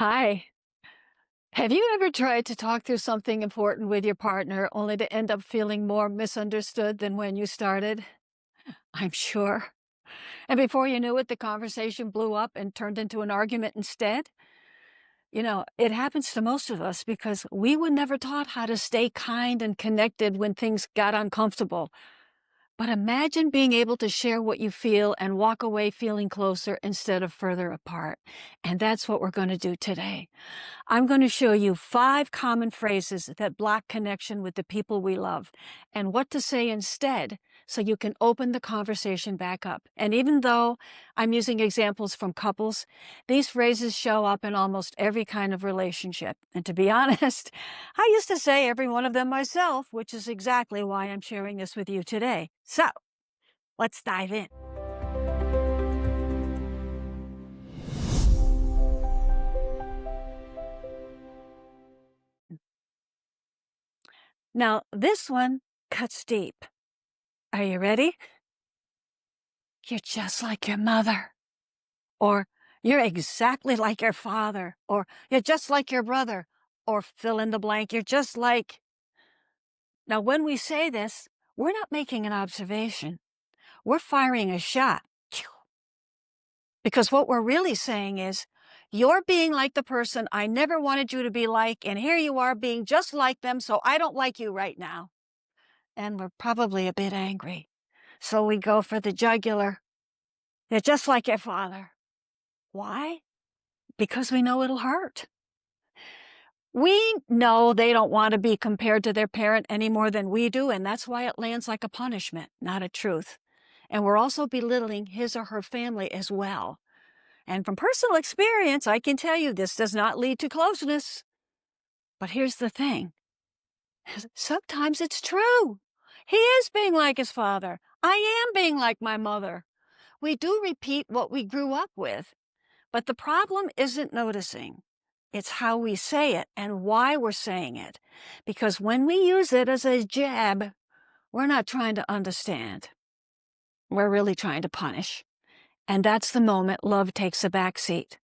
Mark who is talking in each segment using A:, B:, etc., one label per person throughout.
A: Hi. Have you ever tried to talk through something important with your partner only to end up feeling more misunderstood than when you started? I'm sure. And before you knew it, the conversation blew up and turned into an argument instead. It happens to most of us because we were never taught how to stay kind and connected when things got uncomfortable. But imagine being able to share what you feel and walk away feeling closer instead of further apart. And that's what we're going to do today. I'm going to show you 5 common phrases that block connection with the people we love and what to say instead so you can open the conversation back up. And even though I'm using examples from couples, these phrases show up in almost every kind of relationship. And to be honest, I used to say every one of them myself, which is exactly why I'm sharing this with you today. So let's dive in. Now, this one cuts deep. Are you ready? You're just like your mother. Or you're exactly like your father. Or you're just like your brother. Or fill in the blank. You're just like. Now, when we say this, we're not making an observation. We're firing a shot. Because what we're really saying is, you're being like the person I never wanted you to be like, and here you are being just like them, so I don't like you right now. And we're probably a bit angry. So we go for the jugular. You're just like your father. Why? Because we know it'll hurt. We know they don't want to be compared to their parent any more than we do, and that's why it lands like a punishment, not a truth. And we're also belittling his or her family as well. And from personal experience, I can tell you this does not lead to closeness. But here's the thing. Sometimes it's true. He is being like his father. I am being like my mother. We do repeat what we grew up with. But the problem isn't noticing. It's how we say it and why we're saying it. Because when we use it as a jab, we're not trying to understand. We're really trying to punish. And that's the moment love takes a backseat.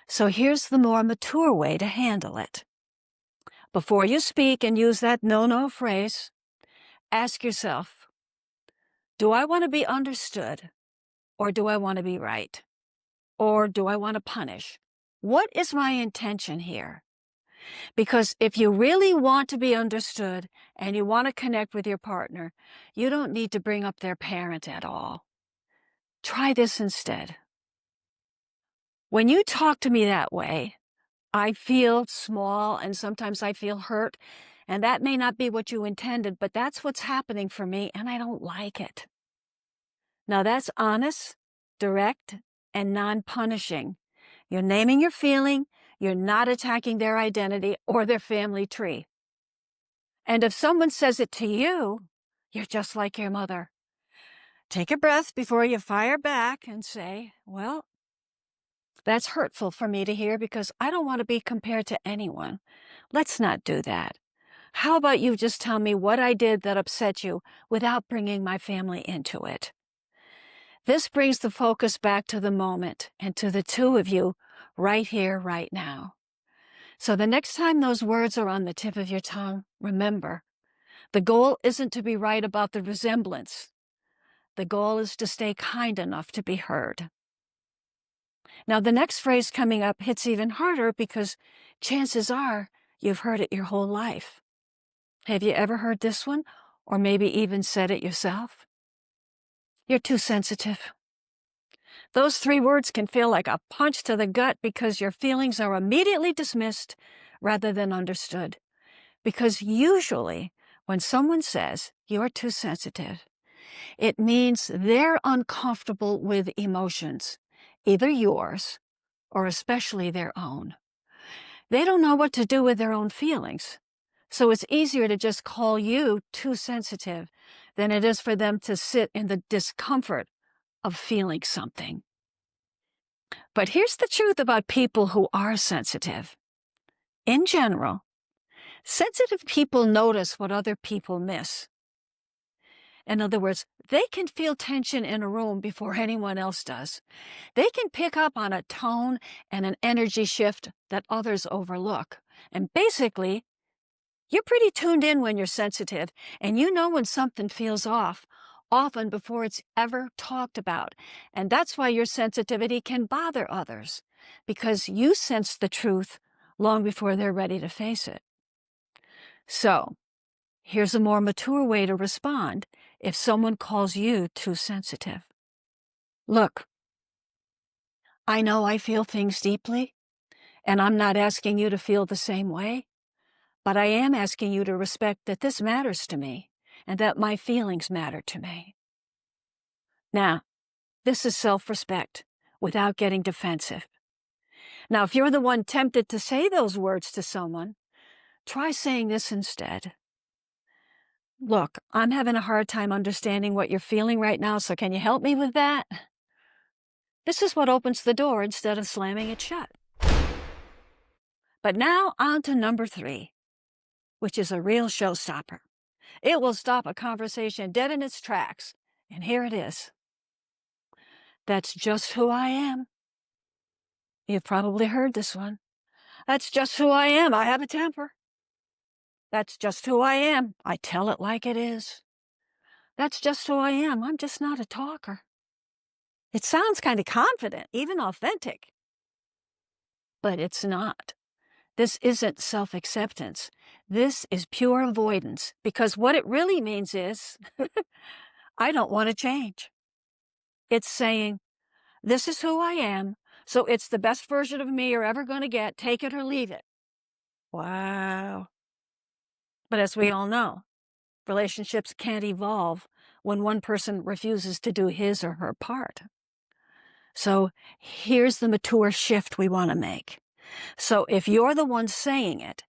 A: So here's the more mature way to handle it. Before you speak and use that no-no phrase, ask yourself, do I want to be understood? Or do I want to be right? Or do I want to punish? What is my intention here? Because if you really want to be understood and you want to connect with your partner, you don't need to bring up their parent at all. Try this instead. When you talk to me that way, I feel small and sometimes I feel hurt, and that may not be what you intended, but that's what's happening for me, and I don't like it. Now that's honest, direct, and non-punishing. You're naming your feeling, you're not attacking their identity or their family tree. And if someone says it to you, you're just like your mother. Take a breath before you fire back and say, well, that's hurtful for me to hear because I don't want to be compared to anyone. Let's not do that. How about you just tell me what I did that upset you without bringing my family into it? This brings the focus back to the moment and to the two of you right here, right now. So the next time those words are on the tip of your tongue, remember, the goal isn't to be right about the resemblance. The goal is to stay kind enough to be heard. Now, the next phrase coming up hits even harder because chances are you've heard it your whole life. Have you ever heard this one, or maybe even said it yourself? You're too sensitive. Those 3 words can feel like a punch to the gut because your feelings are immediately dismissed rather than understood. Because usually, when someone says, you're too sensitive, it means they're uncomfortable with emotions, either yours or especially their own. They don't know what to do with their own feelings. So it's easier to just call you too sensitive than it is for them to sit in the discomfort of feeling something. But here's the truth about people who are sensitive. In general, sensitive people notice what other people miss. In other words, they can feel tension in a room before anyone else does. They can pick up on a tone and an energy shift that others overlook. And basically, you're pretty tuned in when you're sensitive, and you know when something feels off, often before it's ever talked about. And that's why your sensitivity can bother others, because you sense the truth long before they're ready to face it. So, here's a more mature way to respond if someone calls you too sensitive. Look, I know I feel things deeply, and I'm not asking you to feel the same way, but I am asking you to respect that this matters to me and that my feelings matter to me. Now, this is self-respect without getting defensive. Now, if you're the one tempted to say those words to someone, try saying this instead. Look, I'm having a hard time understanding what you're feeling right now, so can you help me with that? This is what opens the door instead of slamming it shut. But now on to number 3, which is a real showstopper. It will stop a conversation dead in its tracks, and here it is. That's just who I am. You've probably heard this one. That's just who I am. I have a temper. That's just who I am. I tell it like it is. That's just who I am. I'm just not a talker. It sounds kind of confident, even authentic. But it's not. This isn't self-acceptance. This is pure avoidance, because what it really means is, I don't want to change. It's saying, this is who I am, so it's the best version of me you're ever going to get. Take it or leave it. Wow. But as we all know, relationships can't evolve when one person refuses to do his or her part. So here's the mature shift we want to make. So if you're the one saying it,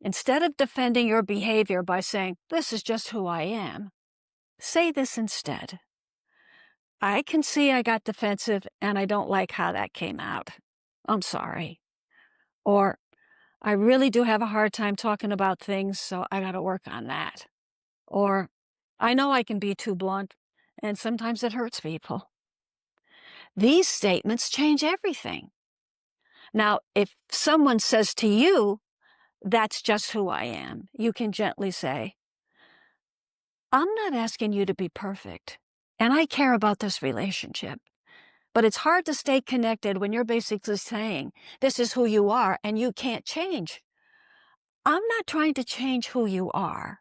A: instead of defending your behavior by saying, this is just who I am, say this instead. I can see I got defensive and I don't like how that came out. I'm sorry. Or, I really do have a hard time talking about things, so I got to work on that. Or, I know I can be too blunt, and sometimes it hurts people. These statements change everything. Now, if someone says to you, that's just who I am, you can gently say, I'm not asking you to be perfect, and I care about this relationship. But it's hard to stay connected when you're basically saying, this is who you are and you can't change. I'm not trying to change who you are.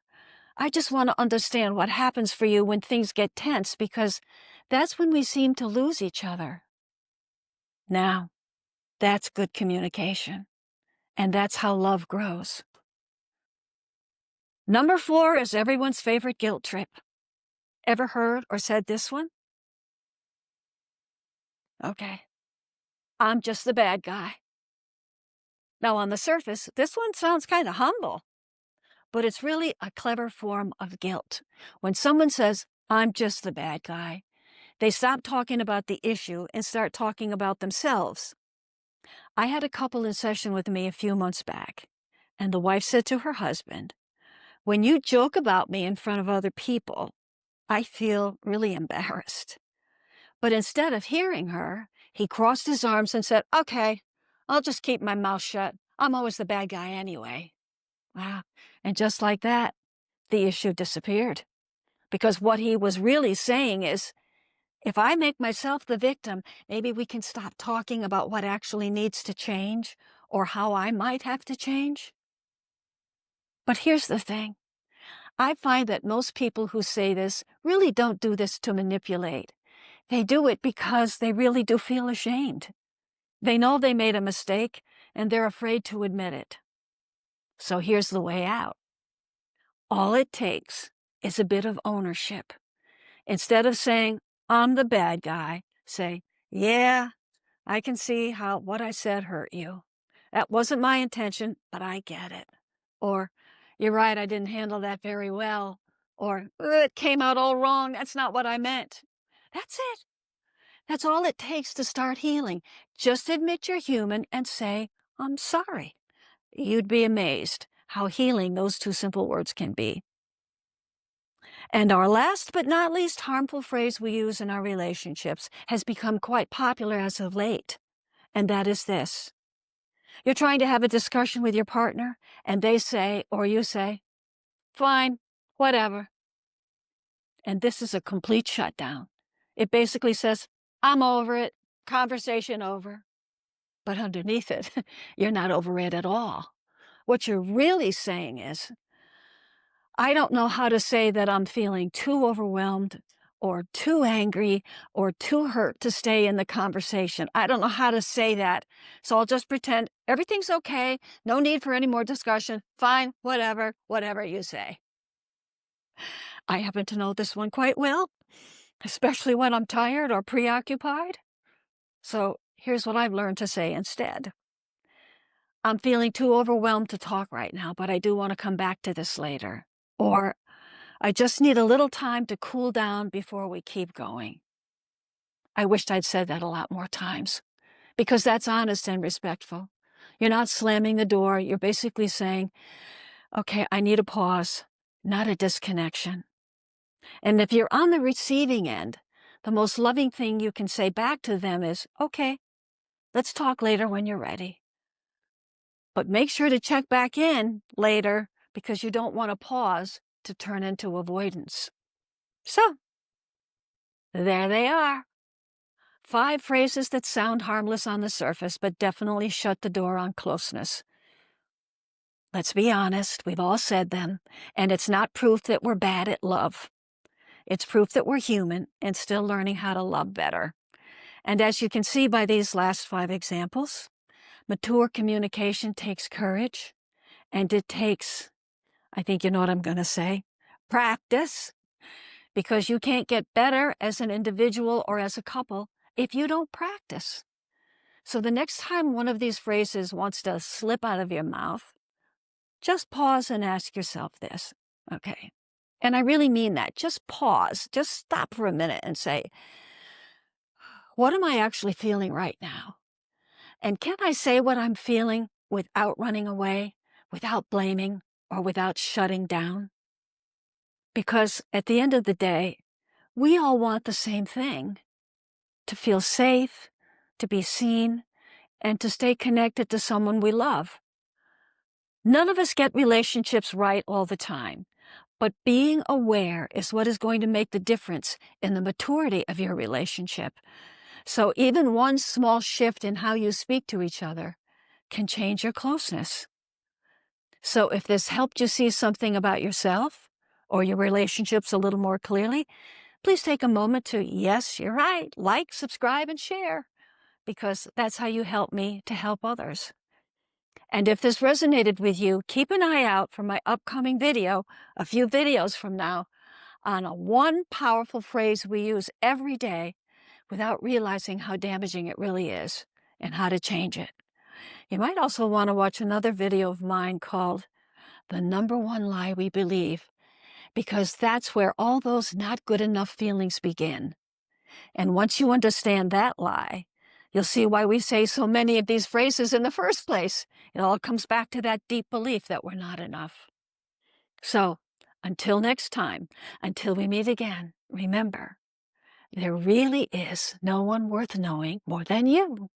A: I just want to understand what happens for you when things get tense, because that's when we seem to lose each other. Now, that's good communication, and that's how love grows. Number 4 is everyone's favorite guilt trip. Ever heard or said this one? Okay. I'm just the bad guy. Now, on the surface, this one sounds kind of humble, but it's really a clever form of guilt. When someone says, I'm just the bad guy, they stop talking about the issue and start talking about themselves. I had a couple in session with me a few months back, and the wife said to her husband, when you joke about me in front of other people, I feel really embarrassed. But instead of hearing her, he crossed his arms and said, okay, I'll just keep my mouth shut. I'm always the bad guy anyway. Wow. And just like that, the issue disappeared. Because what he was really saying is, if I make myself the victim, maybe we can stop talking about what actually needs to change or how I might have to change. But here's the thing. I find that most people who say this really don't do this to manipulate. They do it because they really do feel ashamed. They know they made a mistake, and they're afraid to admit it. So here's the way out. All it takes is a bit of ownership. Instead of saying, I'm the bad guy, say, yeah, I can see how what I said hurt you. That wasn't my intention, but I get it. Or, you're right, I didn't handle that very well. Or, it came out all wrong, that's not what I meant. That's it. That's all it takes to start healing. Just admit you're human and say, I'm sorry. You'd be amazed how healing those 2 simple words can be. And our last but not least harmful phrase we use in our relationships has become quite popular as of late, and that is this. You're trying to have a discussion with your partner, and they say, or you say, fine, whatever. And this is a complete shutdown. It basically says, I'm over it, conversation over. But underneath it, you're not over it at all. What you're really saying is, I don't know how to say that I'm feeling too overwhelmed or too angry or too hurt to stay in the conversation. I don't know how to say that. So I'll just pretend everything's okay. No need for any more discussion. Fine, whatever you say. I happen to know this one quite well, especially when I'm tired or preoccupied. So here's what I've learned to say instead. I'm feeling too overwhelmed to talk right now, but I do want to come back to this later. Or I just need a little time to cool down before we keep going. I wished I'd said that a lot more times, because that's honest and respectful. You're not slamming the door. You're basically saying, okay, I need a pause, not a disconnection. And if you're on the receiving end, the most loving thing you can say back to them is, okay, let's talk later when you're ready. But make sure to check back in later, because you don't want a pause to turn into avoidance. So, there they are. 5 phrases that sound harmless on the surface, but definitely shut the door on closeness. Let's be honest, we've all said them, and it's not proof that we're bad at love. It's proof that we're human and still learning how to love better. And as you can see by these last 5 examples, mature communication takes courage, and it takes, I think you know what I'm going to say, practice, because you can't get better as an individual or as a couple if you don't practice. So the next time one of these phrases wants to slip out of your mouth, just pause and ask yourself this, okay? And I really mean that. Just pause. Just stop for a minute and say, what am I actually feeling right now? And can I say what I'm feeling without running away, without blaming, or without shutting down? Because at the end of the day, we all want the same thing: to feel safe, to be seen, and to stay connected to someone we love. None of us get relationships right all the time, but being aware is what is going to make the difference in the maturity of your relationship. So even one small shift in how you speak to each other can change your closeness. So if this helped you see something about yourself or your relationships a little more clearly, please take a moment to, yes, you're right, like, subscribe, and share, because that's how you help me to help others. And if this resonated with you, keep an eye out for my upcoming video, a few videos from now, on one powerful phrase we use every day without realizing how damaging it really is and how to change it. You might also want to watch another video of mine called "The Number One Lie We Believe," because that's where all those not good enough feelings begin. And once you understand that lie, you'll see why we say so many of these phrases in the first place. It all comes back to that deep belief that we're not enough. So, until next time, until we meet again, remember, there really is no one worth knowing more than you.